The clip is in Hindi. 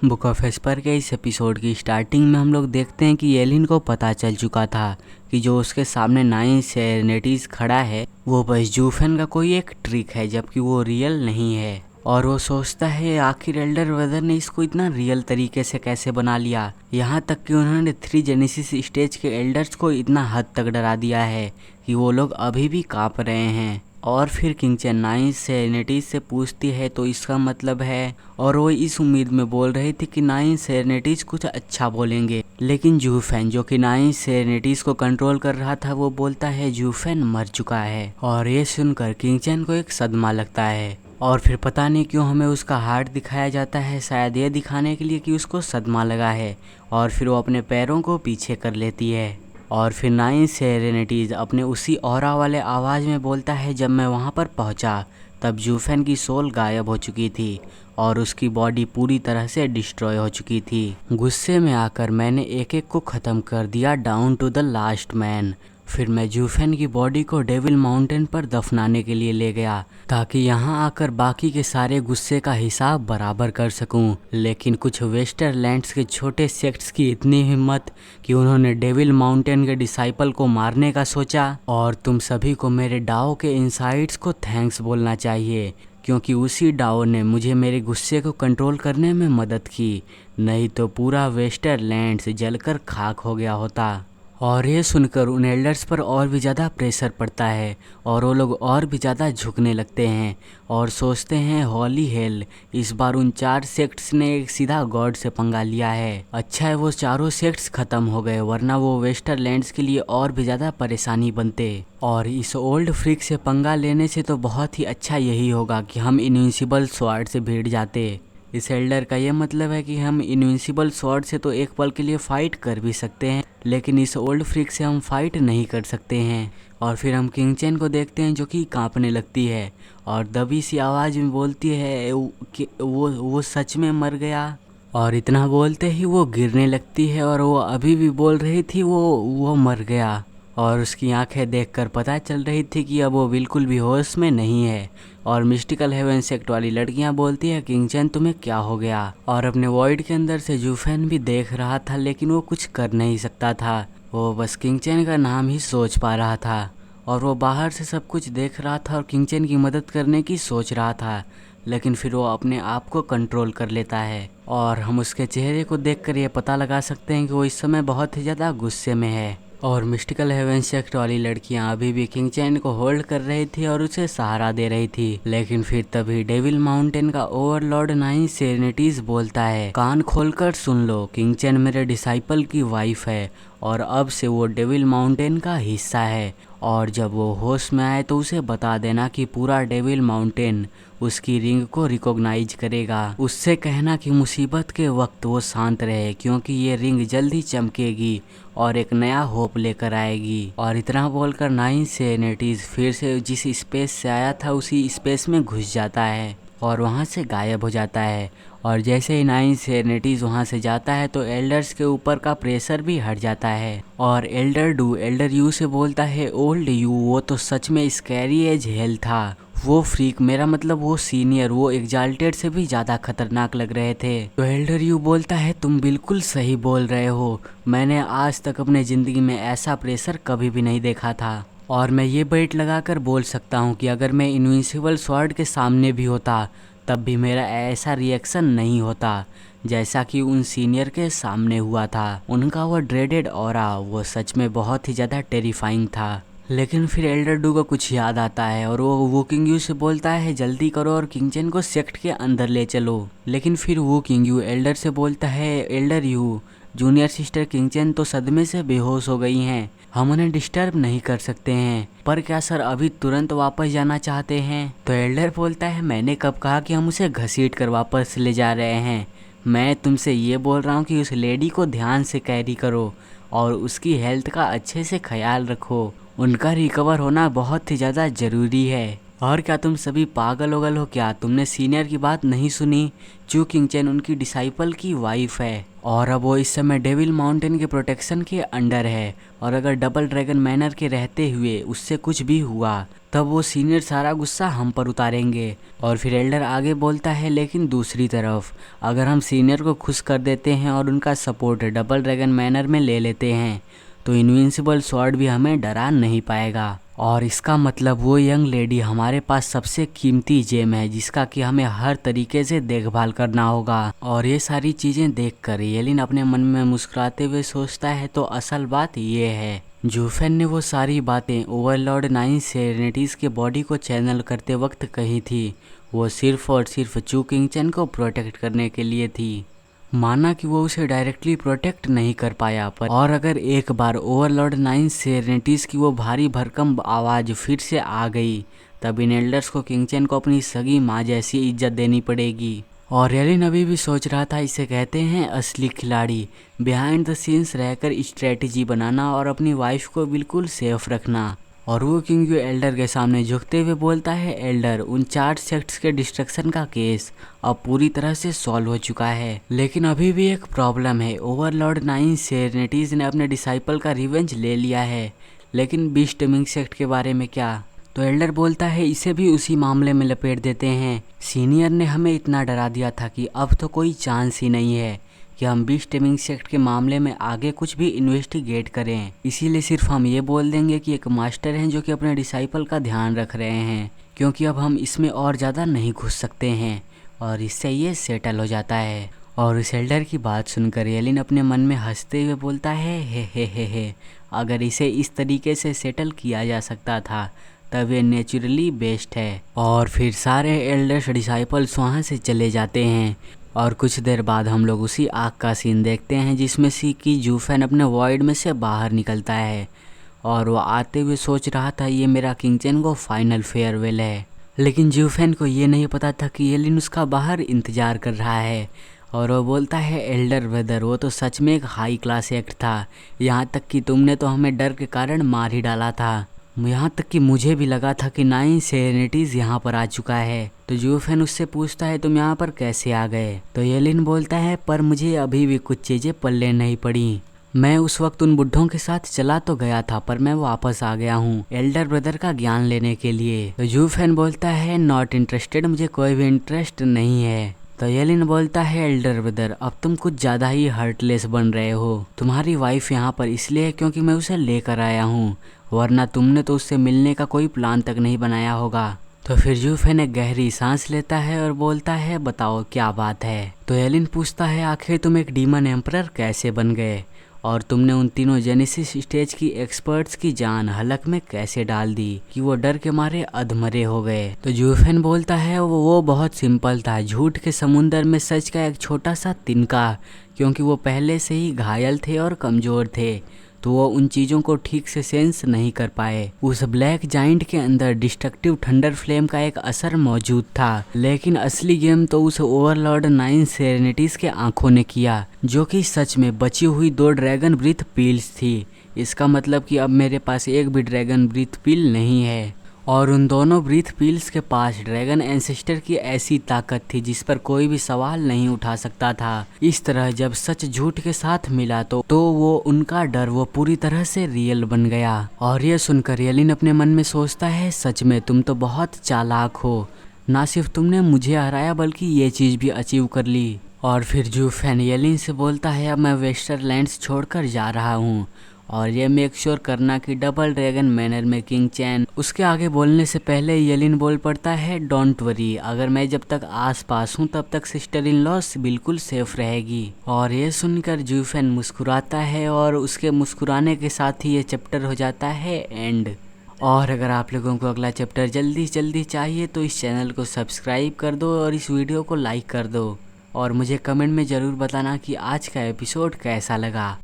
बुक ऑफ एस्पर के इस एपिसोड की स्टार्टिंग में हम लोग देखते हैं कि एलिन को पता चल चुका था कि जो उसके सामने नाइन सेरेनिटीज खड़ा है वो बस जूफेन का कोई एक ट्रिक है, जबकि वो रियल नहीं है। और वो सोचता है आखिर एल्डर ब्रदर ने इसको इतना रियल तरीके से कैसे बना लिया, यहाँ तक कि उन्होंने 3 जेनेसिस स्टेज के एल्डर्स को इतना हद तक डरा दिया है कि वो लोग अभी भी काँप रहे हैं। और फिर किंग चेन नाइन सेरेनिटीज से पूछती है तो इसका मतलब है, और वो इस उम्मीद में बोल रही थी कि नाइन सेरेनिटीज कुछ अच्छा बोलेंगे, लेकिन जूफेन जो कि नाइन सेरेनिटीज को कंट्रोल कर रहा था वो बोलता है जूफेन मर चुका है। और ये सुनकर किंग चेन को एक सदमा लगता है और फिर पता नहीं क्यों हमें उसका हार्ट दिखाया जाता है, शायद ये दिखाने के लिए कि उसको सदमा लगा है। और फिर वो अपने पैरों को पीछे कर लेती है और फिर नाइन सेरेनिटीज अपने उसी ऑरा वाले आवाज़ में बोलता है जब मैं वहाँ पर पहुँचा तब जूफेन की सोल गायब हो चुकी थी और उसकी बॉडी पूरी तरह से डिस्ट्रॉय हो चुकी थी। गुस्से में आकर मैंने एक एक को ख़त्म कर दिया down to the last man. फिर मैं जूफेन की बॉडी को डेविल माउंटेन पर दफनाने के लिए ले गया ताकि यहाँ आकर बाकी के सारे गुस्से का हिसाब बराबर कर सकूं। लेकिन कुछ वेस्टरलैंड्स के छोटे सेक्ट्स की इतनी हिम्मत कि उन्होंने डेविल माउंटेन के डिसाइपल को मारने का सोचा। और तुम सभी को मेरे डाओ के इनसाइट्स को थैंक्स बोलना चाहिए, क्योंकि उसी डाओ ने मुझे मेरे गुस्से को कंट्रोल करने में मदद की, नहीं तो पूरा वेस्टरलैंड्स जलकर खाक हो गया होता। और ये सुनकर उन एल्डर्स पर और भी ज़्यादा प्रेशर पड़ता है और वो लोग और भी ज़्यादा झुकने लगते हैं और सोचते हैं हॉली हेल, इस बार उन 4 सेक्ट्स ने एक सीधा गॉड से पंगा लिया है। अच्छा है वो चारों सेक्ट्स ख़त्म हो गए, वरना वो वेस्टरलैंड्स के लिए और भी ज़्यादा परेशानी बनते। और इस ओल्ड फ्रिक से पंगा लेने से तो बहुत ही अच्छा यही होगा कि हम इनविंसिबल स्वॉर्ड से भिड़ जाते। इस एल्डर का ये मतलब है कि हम इनविंसिबल स्वॉर्ड से तो एक पल के लिए फ़ाइट कर भी सकते हैं, लेकिन इस ओल्ड फ्रिक से हम फाइट नहीं कर सकते हैं। और फिर हम किंग चेन को देखते हैं जो कि कांपने लगती है और दबी सी आवाज़ में बोलती है कि वो सच में मर गया। और इतना बोलते ही वो गिरने लगती है और वो अभी भी बोल रही थी वो मर गया। और उसकी आंखें देखकर पता चल रही थी कि अब वो बिल्कुल भी होश में नहीं है। और मिस्टिकल हेवन सेक्ट वाली लड़कियां बोलती है किंग चेन तुम्हें क्या हो गया। और अपने वॉइड के अंदर से जूफेन भी देख रहा था, लेकिन वो कुछ कर नहीं सकता था, वो बस किंग चेन का नाम ही सोच पा रहा था। और वो बाहर से सब कुछ देख रहा था और किंग चेन की मदद करने की सोच रहा था, लेकिन फिर वो अपने आप को कंट्रोल कर लेता है। और हम उसके चेहरे को देखकर ये पता लगा सकते हैं कि वो इस समय बहुत ही ज़्यादा गुस्से में है। और मिस्टिकल हेवन सेक्ट वाली लड़कियां अभी भी किंग चेन को होल्ड कर रही थी और उसे सहारा दे रही थी, लेकिन फिर तभी डेविल माउंटेन का ओवरलॉर्ड नाइन सेरेनिटीज बोलता है कान खोलकर सुन लो, किंग चेन मेरे डिसाइपल की वाइफ है और अब से वो डेविल माउंटेन का हिस्सा है। और जब वो होश में आए तो उसे बता देना कि पूरा डेविल माउंटेन उसकी रिंग को रिकॉग्नाइज करेगा। उससे कहना कि मुसीबत के वक्त वो शांत रहे, क्योंकि ये रिंग जल्दी चमकेगी और एक नया होप लेकर आएगी। और इतना बोलकर नाइन सेरेनिटीज फिर से जिस स्पेस से आया था उसी स्पेस में घुस जाता है और वहाँ से गायब हो जाता है। और जैसे ही नाइन सेरेनिटीज वहाँ से जाता है तो एल्डर्स के ऊपर का प्रेशर भी हट जाता है। और एल्डर यू से बोलता है ओल्ड यू, वो तो सच में स्कैरी एज हेल था। वो फ्रीक, मेरा मतलब वो सीनियर, वो एग्जाल्टेड से भी ज़्यादा खतरनाक लग रहे थे। तो एल्डर यू बोलता है तुम बिल्कुल सही बोल रहे हो, मैंने आज तक अपने ज़िंदगी में ऐसा प्रेशर कभी भी नहीं देखा था। और मैं ये बेट लगाकर बोल सकता हूँ कि अगर मैं इनविंसिबल स्वॉर्ड के सामने भी होता तब भी मेरा ऐसा रिएक्शन नहीं होता जैसा कि उन सीनियर के सामने हुआ था। उनका वो ड्रेडेड ऑरा वो सच में बहुत ही ज़्यादा टेरिफाइंग था। लेकिन फिर एल्डर डू को कुछ याद आता है और वो किंग यू से बोलता है जल्दी करो और किंग चेन को सेक्ट के अंदर ले चलो। लेकिन फिर वो किंग यू एल्डर से बोलता है Elder you, junior sister king chain तो सदमे से बेहोश हो गई हैं, हम उन्हें डिस्टर्ब नहीं कर सकते हैं, पर क्या सर अभी तुरंत वापस जाना चाहते हैं। तो एल्डर बोलता है मैंने कब कहा कि हम उसे घसीट कर वापस ले जा रहे हैं, मैं तुमसे ये बोल रहा हूँ कि उस लेडी को ध्यान से कैरी करो और उसकी हेल्थ का अच्छे से ख्याल रखो, उनका रिकवर होना बहुत ही ज़्यादा ज़रूरी है। और क्या तुम सभी पागल वगल हो क्या? तुमने सीनियर की बात नहीं सुनी? चू किंगचेन उनकी डिसाइपल की वाइफ है और अब वो इस समय डेविल माउंटेन के प्रोटेक्शन के अंडर है। और अगर डबल ड्रैगन मैनर के रहते हुए उससे कुछ भी हुआ तब वो सीनियर सारा गुस्सा हम पर उतारेंगे। और फिर एल्डर आगे बोलता है, लेकिन दूसरी तरफ अगर हम सीनियर को खुश कर देते हैं और उनका सपोर्ट डबल ड्रैगन मैनर में ले लेते हैं तो इनविंसिबल स्वॉर्ड भी हमें डरा नहीं पाएगा। और इसका मतलब वो यंग लेडी हमारे पास सबसे कीमती जेम है जिसका कि हमें हर तरीके से देखभाल करना होगा। और ये सारी चीजें देखकर येलिन अपने मन में मुस्कुराते हुए सोचता है, तो असल बात ये है जूफेन ने वो सारी बातें ओवरलॉर्ड 9 सेरेनिटीज के बॉडी को चैनल करते वक्त कही थी, वो सिर्फ और सिर्फ चू किंगचेन को प्रोटेक्ट करने के लिए थी। माना कि वो उसे डायरेक्टली प्रोटेक्ट नहीं कर पाया, पर और अगर एक बार ओवरलॉर्ड 9 सेरेनिटीज की वो भारी भरकम आवाज़ फिर से आ गई तब इन एल्डर्स को किंगचेन को अपनी सगी माँ जैसी इज्जत देनी पड़ेगी। और येलिन अभी भी सोच रहा था, इसे कहते हैं असली खिलाड़ी, बिहाइंड द सीन्स रहकर स्ट्रेटजी बनाना और अपनी वाइफ को बिल्कुल सेफ रखना। और वो किंग एल्डर के सामने झुकते हुए बोलता है, एल्डर उन 4 सेक्ट्स के डिस्ट्रक्शन का केस अब पूरी तरह से सॉल्व हो चुका है, लेकिन अभी भी एक प्रॉब्लम है। ओवरलॉर्ड 9 सेरेनिटीज ने अपने डिसाइपल का रिवेंज ले लिया है, लेकिन बीस्ट मिंग सेक्ट के बारे में क्या? तो एल्डर बोलता है, इसे भी उसी मामले में लपेट देते हैं। सीनियर ने हमें इतना डरा दिया था कि अब तो कोई चांस ही नहीं है कि हम बीस्ट मिंग सेक्ट के मामले में आगे कुछ भी इन्वेस्टिगेट करें। इसीलिए सिर्फ हम ये बोल देंगे कि एक मास्टर हैं जो कि अपने डिसाइपल का ध्यान रख रहे हैं, क्योंकि अब हम इसमें और ज़्यादा नहीं घुस सकते हैं। और इससे ये सेटल हो जाता है। और उस एल्डर की बात सुनकर येलिन अपने मन में हंसते हुए बोलता है, हे अगर इसे इस तरीके से सेटल किया जा सकता था तब ये नेचुरली बेस्ट है। और फिर सारे एल्डर्स डिसाइपल्स वहाँ से चले जाते हैं। और कुछ देर बाद हम लोग उसी आग का सीन देखते हैं जिसमें सी की जूफेन अपने वॉइड में से बाहर निकलता है और वो आते हुए सोच रहा था ये मेरा किंगचेन को फाइनल फेयरवेल है। लेकिन जूफेन को ये नहीं पता था कि येलिन उसका बाहर इंतजार कर रहा है। और वो बोलता है, एल्डर ब्रदर वो तो सच में एक हाई क्लास एक्ट था, यहाँ तक कि तुमने तो हमें डर के कारण मार ही डाला था। यहाँ तक कि मुझे भी लगा था कि 9 सेरेनिटीज यहाँ पर आ चुका है। तो जूफेन उससे पूछता है, तुम यहाँ पर कैसे आ गए? तो येलिन बोलता है, पर मुझे अभी भी कुछ चीज़ें पल्ले नहीं पड़ी। मैं उस वक्त उन बुढ़ों के साथ चला तो गया था, पर मैं वापस आ गया हूँ एल्डर ब्रदर का ज्ञान लेने के लिए। तो जूफेन बोलता है, नॉट इंटरेस्टेड, मुझे कोई भी इंटरेस्ट नहीं है। तो येलिन बोलता है, एल्डर ब्रदर अब तुम कुछ ज़्यादा ही हर्टलेस बन रहे हो। तुम्हारी वाइफ यहाँ पर इसलिए है क्योंकि मैं उसे लेकर आया हूँ, वरना तुमने तो उससे मिलने का कोई प्लान तक नहीं बनाया होगा। तो फिर जूफेन एक गहरी सांस लेता है और बोलता है, बताओ क्या बात है? तो येलिन पूछता है, आखिर तुम एक डीमन एम्परर कैसे बन गए और तुमने उन तीनों जेनेसिस स्टेज की एक्सपर्ट्स की जान हलक में कैसे डाल दी कि वो डर के मारे अधमरे हो गए? तो जूफेन बोलता है, वो बहुत सिंपल था, झूठ के समुंदर में सच का एक छोटा सा तिनका, क्योंकि वो पहले से ही घायल थे और कमज़ोर थे तो वो उन चीज़ों को ठीक से सेंस नहीं कर पाए। उस ब्लैक जाइंट के अंदर डिस्ट्रक्टिव थंडर फ्लेम का एक असर मौजूद था, लेकिन असली गेम तो उस ओवरलॉर्ड 9 सेरेनिटीज के आंखों ने किया, जो कि सच में बची हुई 2 ड्रैगन ब्रीथ पील्स थी। इसका मतलब कि अब मेरे पास एक भी ड्रैगन ब्रीथ पील नहीं है और उन दोनों ब्रीथ पील्स के पास ड्रैगन एंसेस्टर की ऐसी ताकत थी जिस पर कोई भी सवाल नहीं उठा सकता था। इस तरह जब सच झूठ के साथ मिला तो वो उनका डर वो पूरी तरह से रियल बन गया। और ये सुनकर येलिन अपने मन में सोचता है, सच में तुम तो बहुत चालाक हो, ना सिर्फ तुमने मुझे हराया बल्कि ये चीज़ भी अचीव कर ली। और फिर जूफेन येलिन से बोलता है, अब मैं वेस्टरलैंड्स छोड़कर जा रहा हूँ और ये मेक श्योर करना कि डबल ड्रैगन मैनर में किंगचेन। उसके आगे बोलने से पहले येलिन बोल पड़ता है, डोंट वरी, अगर मैं जब तक आस पास हूँ तब तक सिस्टर इन लॉस बिल्कुल सेफ रहेगी। और ये सुनकर जूफेन मुस्कुराता है और उसके मुस्कुराने के साथ ही ये चैप्टर हो जाता है एंड। और अगर आप लोगों को अगला चैप्टर जल्दी जल्दी चाहिए तो इस चैनल को सब्सक्राइब कर दो और इस वीडियो को लाइक कर दो और मुझे कमेंट में ज़रूर बताना कि आज का एपिसोड कैसा लगा।